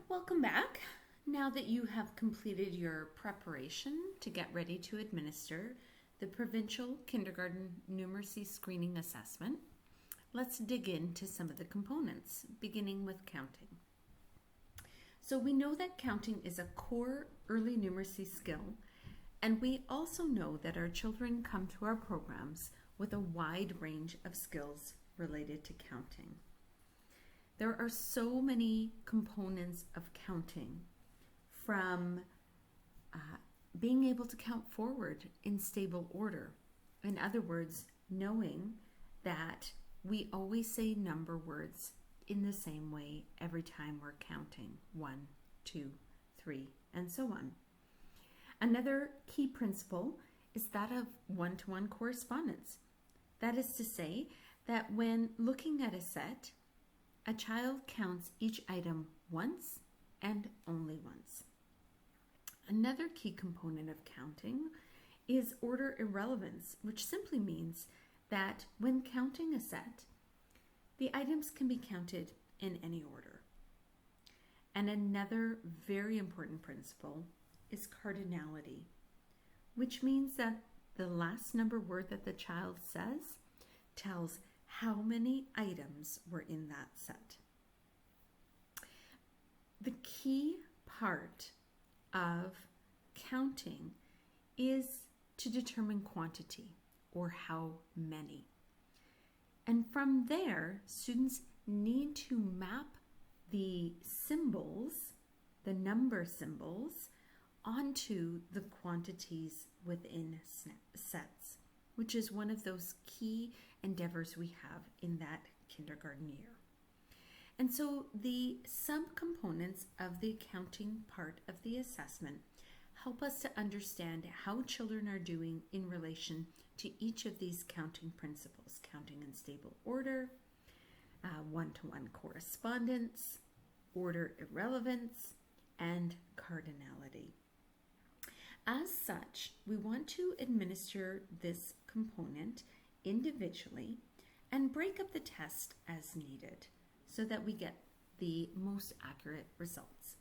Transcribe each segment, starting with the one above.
Welcome back. Now that you have completed your preparation to get ready to administer the Provincial Kindergarten Numeracy Screening Assessment, let's dig into some of the components, beginning with counting. So we know that counting is a core early numeracy skill, and we also know that our children come to our programs with a wide range of skills related to counting. There are so many components of counting, from being able to count forward in stable order. In other words, knowing that we always say number words in the same way every time we're counting 1, 2, 3, and so on. Another key principle is that of one-to-one correspondence. That is to say that when looking at a set, a child counts each item once and only once. Another key component of counting is order irrelevance, which simply means that when counting a set, the items can be counted in any order. And another very important principle is cardinality, which means that the last number word that the child says tells how many items were in that set. The key part of counting is to determine quantity, or how many. And from there, students need to map the symbols, the number symbols, onto the quantities within sets, which is one of those key endeavors we have in that kindergarten year. And so the subcomponents of the counting part of the assessment help us to understand how children are doing in relation to each of these counting principles: counting in stable order, one-to-one correspondence, order irrelevance, and cardinality. As such, we want to administer this component individually and break up the test as needed so that we get the most accurate results.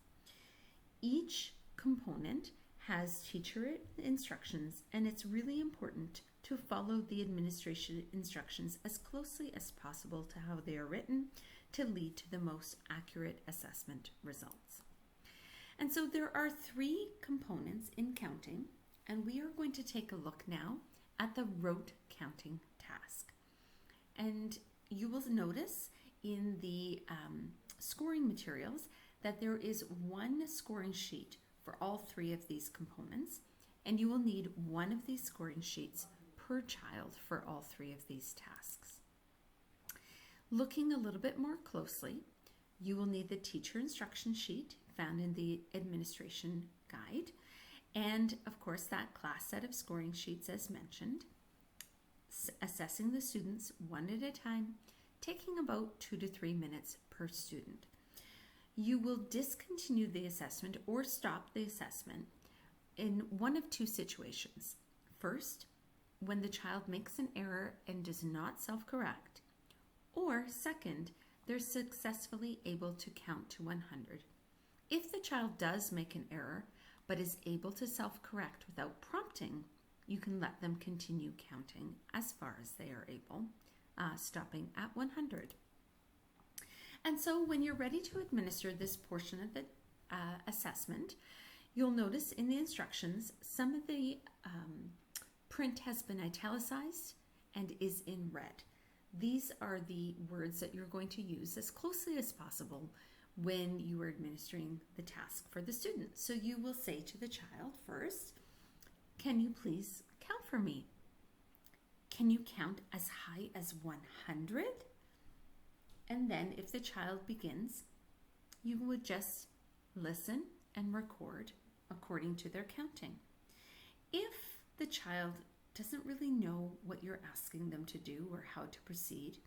Each component has teacher instructions, and it's really important to follow the administration instructions as closely as possible to how they are written to lead to the most accurate assessment results. And so there are 3 components in counting, and we are going to take a look now at the rote counting task. And you will notice in the scoring materials that there is one scoring sheet for all 3 of these components, and you will need one of these scoring sheets per child for all 3 of these tasks. Looking a little bit more closely, you will need the teacher instruction sheet found in the administration guide, and of course that class set of scoring sheets as mentioned, assessing the students one at a time, taking about 2 to 3 minutes per student. You will discontinue the assessment or stop the assessment in one of 2 situations. First, when the child makes an error and does not self-correct, or second, they're successfully able to count to 100. If the child does make an error but is able to self-correct without prompting, you can let them continue counting as far as they are able, stopping at 100. And so when you're ready to administer this portion of the assessment, you'll notice in the instructions some of the print has been italicized and is in red. These are the words that you're going to use as closely as possible when you are administering the task for the student. So you will say to the child first, "Can you please count for me? Can you count as high as 100? And then if the child begins, you would just listen and record according to their counting. If the child doesn't really know what you're asking them to do or how to proceed,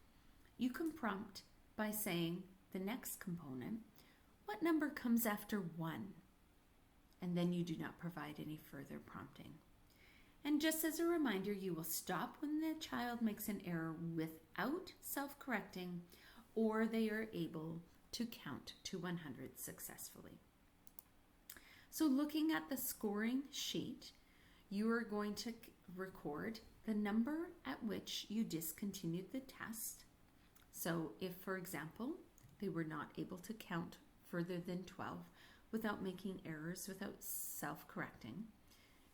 you can prompt by saying the next component, "What number comes after 1?" And then you do not provide any further prompting. And just as a reminder, you will stop when the child makes an error without self-correcting, or they are able to count to 100 successfully. So looking at the scoring sheet, you are going to record the number at which you discontinued the test. So if, for example, they were not able to count further than 12 without making errors, without self-correcting,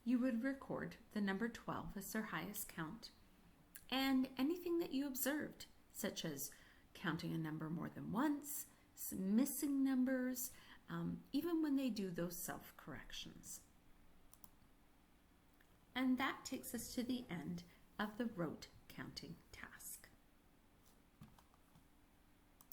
you would record the number 12 as their highest count, and anything that you observed, such as counting a number more than once, missing numbers, even when they do those self-corrections. And that takes us to the end of the rote counting task.